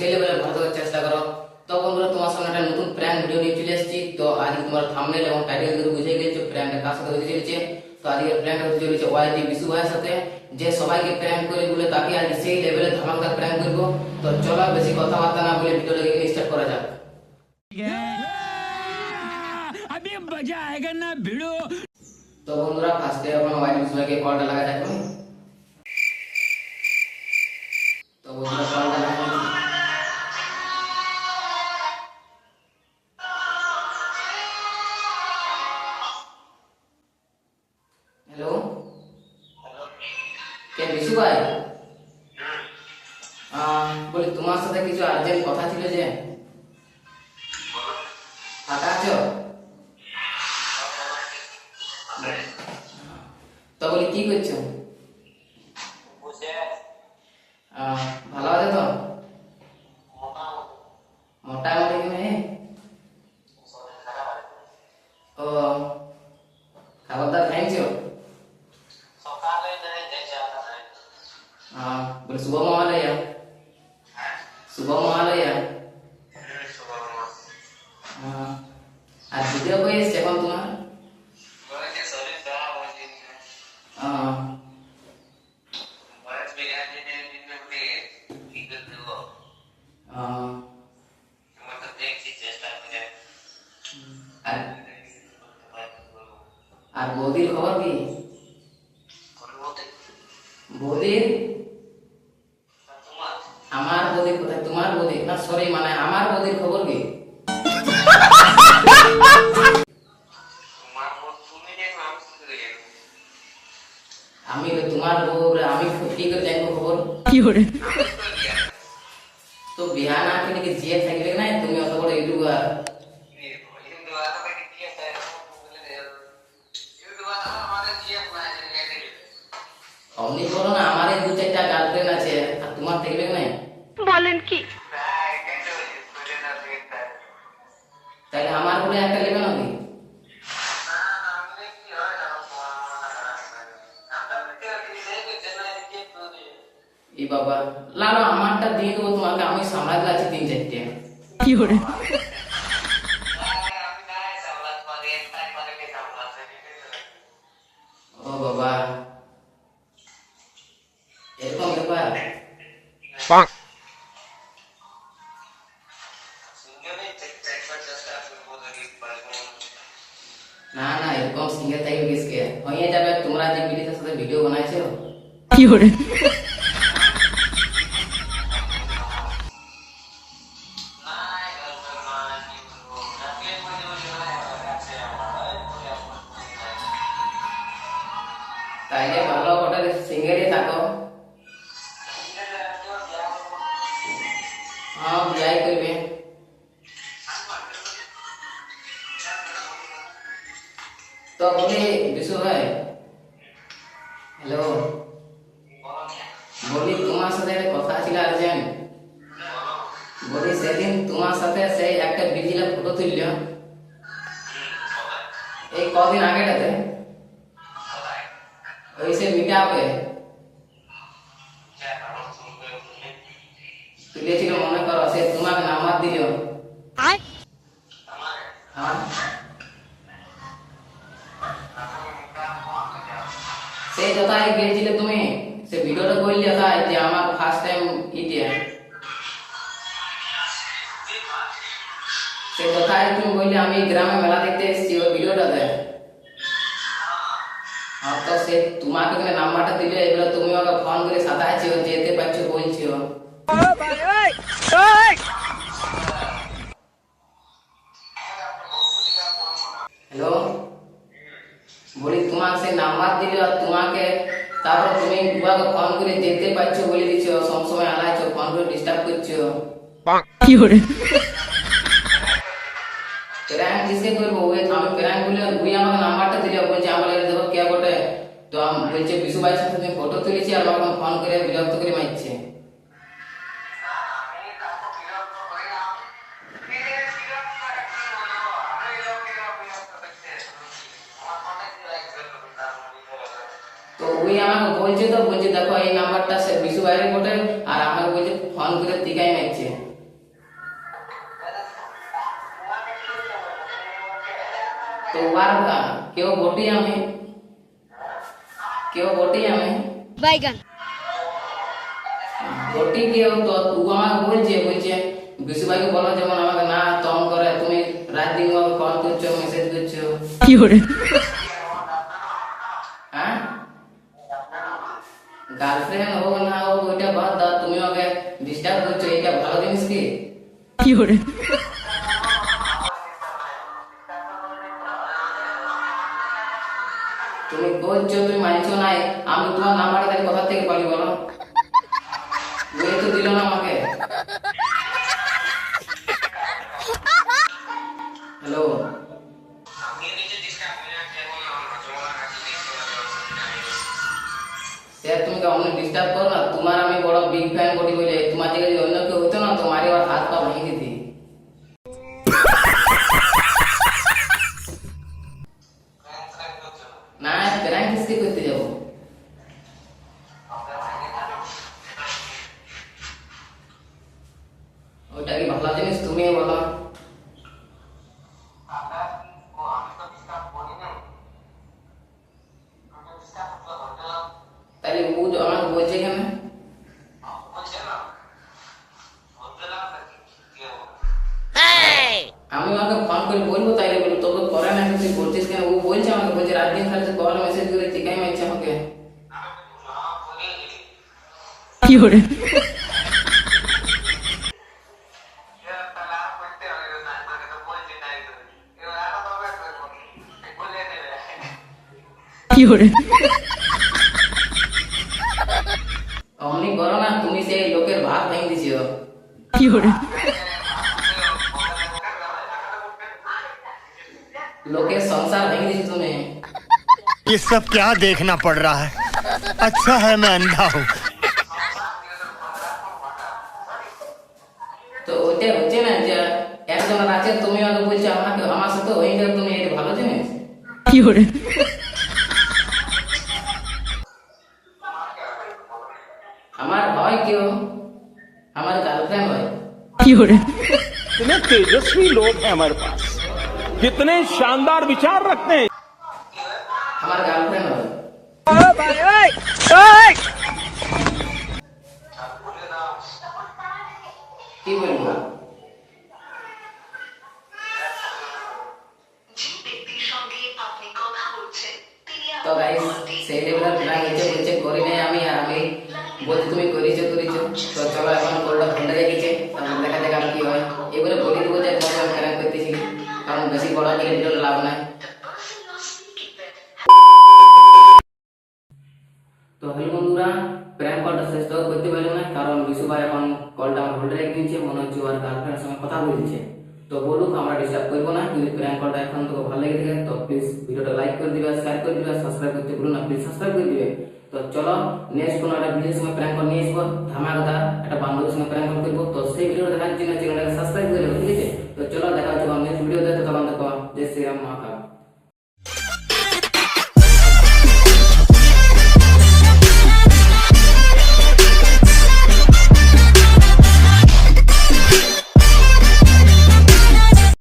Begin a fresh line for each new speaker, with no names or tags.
সেই লেভেলে ভালো করার চেষ্টা করো। তো বন্ধুরা তোমার সামনে একটা নতুন প্র্যাঙ্ক ভিডিও নিয়ে চলে এসেছি। তো আজ তোমার থাম্বনেল এবং টাইটেল থেকে বুঝে গেছো প্র্যাঙ্কটা কার সাথে হতে চলেছে। তো আজকের প্র্যাঙ্কটা হতে চলেছে ওয়াইটি বিশু ভাইয়ের সাথে, যে সবাইকে প্র্যাঙ্ক করে বলে তাকে আজ সেই লেভেলে ধামাকাদার প্র্যাঙ্ক করবো। তো চলো বেশি কথাবার্তা না বলে ভিডিওটাকে স্টার্ট করা যাক।
अभी मजा आएगा ना भिड़ो।
তো বন্ধুরা ফার্স্টে এখন ওয়াইটি বিশু ভাইকে কলটা লাগা যাক। তো বন্ধুরা কলটা লাগা যাক। হ্যালো, কে বিশু ভাই? বলি তোমার সাথে কিছু আর্জেন্ট কথা ছিল, যে ফাঁকা আছো? তো বলি কি করছো? ভালো আছে তো? মোটামুটি কি ও খাবার দাবার খাইছো? বলি শুভ মহালয়া, শুভ মহালয়া। আর ভিডিও কই এসছে এখন তোমার? আর বৌদির খবর কি? বৌদির, আমার বৌদির কোথায়? তোমার বৌদি না, সরি মানে আমার বৌদির খবর কি? আমি তোমার বউ, আমি কি করে জানবো খবর?
কি করে?
তো বিয়া না করে কি জিয়ে থাকবে না? তুমি অত বড় ইউটিউবার। অমনি বলো না, আমারই দু চারটা গার্লফ্রেন্ড আছে, আর তোমার থাকবে না?
বলেন কি?
তাহলে আমার বলে একটা নেবে নাকি? এই বাবা, লালো আমারটা দিয়ে দেবো তোমাকে, আমি সামলাতে আছি তিন চারটে।
কি করে?
ও বাবা, এরকম ব্যাপার? না না, এরকম সিঙ্গেল থাকবে কিসকে, হয়ে যাবে। তোমরা যে বিলিতের সাথে ভিডিও বানাইছো।
কি করে?
তাইলে ভালো ওটা সিঙ্গেলই থাকো। হ্যাঁ বিয়াই করবে। তো বলি বিশু ভাই, হ্যালো, বলি তোমার সাথে একটা কথা ছিল আর্জেন্ট। বলি সেদিন তোমার সাথে সেই একটা বিজিলা ফটো তুলল, এই কদিন আগেটাতে, ওই সে মিটা হবে তুলেছিল, মনে করো। সে তোমাকে নাম্বার দিল। হ্যাঁ, সেই যথায় গিয়েছিলে তুমি, সে ভিডিওটা করলে তাই যে আমার ফার্স্ট টাইম ইটিয়া, সে যথায় তুমি বললে আমি গ্রামে মেলা দেখতে এসেছি, ওই ভিডিওটা দেয়। হ্যাঁ, তো সে তোমাকে নাম্বারটা দিলে, এগুলো তুমি ওকে ফোন করে সাথে যেতে পারছো বলছো। হ্যালো, বলি তোমাকে সে নাম্বার দিল, আর তোমাকে তারপর তুমি বুয়াকে ফোন করে যেতে পারছো বলে দিচ্ছ, সবসময় আলাইছো, ফোন করে ডিস্টার্ব করছো।
কি করে?
প্র্যাঙ্ক কিসে করবো? ওই আমি প্র্যাঙ্ক বলে ওই আমাকে নাম্বারটা দিল, বলছে আমার দেখো কে বটে। তো আমি বলছে বিশু ভাইয়ের সাথে তুমি ফটো তুলেছি, আর আমাকে ফোন করে বিরক্ত করে মারছে। তো ওই আমাকে বলছে, তো বলছে দেখো এই নাম্বারটা সে বিশু ভাইয়ের বটে, আর আমাকে বলছে ফোন করে দিকাই মারছে। ওবার কেউ বটি আমি
बैगन
বটি কেউ তো ও আমাকে বলছে বিশু ভাইকে বলো যেমন আমাকে না তং করে তুমি রাত দিন আমাকে কল করছো মেসেজ করছো
有人，
হ্যাঁ গার্লফ্রেন্ড হোক না হোক ওইটা বাদ দাও, তুমি ওকে ডিস্টার্ব করছো, এটা ভালো জিনিস কি?
有人，
তুমি বলছো তুমি মানছো নাই, আমি তোমার নাম্বারটা তাহলে কোথা থেকে পারি বলো? ওই তো দিল না আমাকে। হ্যালো, স্যার তুমি অন্য ডিস্টার্ব করো না, তোমার আমি বড় বিগ ফ্যান বলি বলে, তোমার জায়গায় যদি অন্য কেউ হতো না তোমার আবার হাত পা ভেঙে দিতি। না প্র্যাঙ্ক কিসকে করতে যাবো? ওটা কি ভালো জিনিস তুমি বলো? তাহলে ও আমাকে বলছে কেন? আমি আমাকে ফোন করে বলবো তাইলে বলবো, তোকে করে না তুই বলছিস কেন? ও বলছে আমাকে, বলছে রাত দিন খালি কল মেসেজ করে ঠিকাই মারছে আমাকে।
有人， 有人，
অমনি করো না, তুমি সেই লোকের ভাত ভেঙে দিছিও।
有人，
লোকের সংসার ভেঙে দিছি তুমি।
ये सब क्या देखना पड़ रहा है? अच्छा है मैं अंधा हूँ।
তো ওইটা হচ্ছে না যে একজন আছে, তুমি আমাকে বলছো আমাকে আমার সাথে হয়ে যাবে, তুমি এটা ভালো জিনিস?
有人，
আমার হয় কেউ, আমার গার্লফ্রেন্ড হয়।
有人，
कितने तेजस्वी लोग हैं हमारे पास, कितने शानदार विचार रखते हैं।
আমার গার্লফ্রেন্ড হয়। কি বলবো? তো গাইস সেই লেভেলের প্ল্যান হচ্ছে করি নাই আমি, আর আমি বলছি তুমি করেছো। তো চলো এখন কলটা ফোনটা রেখেছে, তারপর দেখা যাক আর কি হয়। এবারে বলে দেবো যে তোমাকে প্ল্যান করতেছি, কারণ বেশি বড় দিকে ভিডিও লাভ নাই। তো হ্যালো বন্ধুরা, প্র্যাঙ্ক কলটা শেষ তো করতে পারলাম না, কারণ বিশু ভাই এখন কলটা আমার হোল্ডে রেখে দিয়েছে, মনে হচ্ছে ওর গার্লফ্রেন্ডের সঙ্গে কথা বলছে। তো বলুক, আমরা ডিস্টার্ব করবো না। যদি প্র্যাঙ্ক কলটা এখন তো ভালো লেগে থাকে তো প্লিজ ভিডিওটা লাইক করে দিবে, শেয়ার করে দিবে, সাবস্ক্রাইব করতে ভুলো না, প্লিজ সাবস্ক্রাইব করে দিবে। তো চলো নেক্সট কোনো একটা ভিডিওর সঙ্গে প্র্যাঙ্ক কল নিয়ে আসবো, ধামাকাদার একটা বান্ধবীর সঙ্গে প্র্যাঙ্ক কল করবো। তো সেই ভিডিওটা দেখার জন্য চ্যানেলটাকে সাবস্ক্রাইব করে দেবো, ঠিক আছে? তো চলো দেখা হচ্ছে নেক্সট ভিডিওতে, তখন দেখো জয় শ্রীরাম মহাকাল।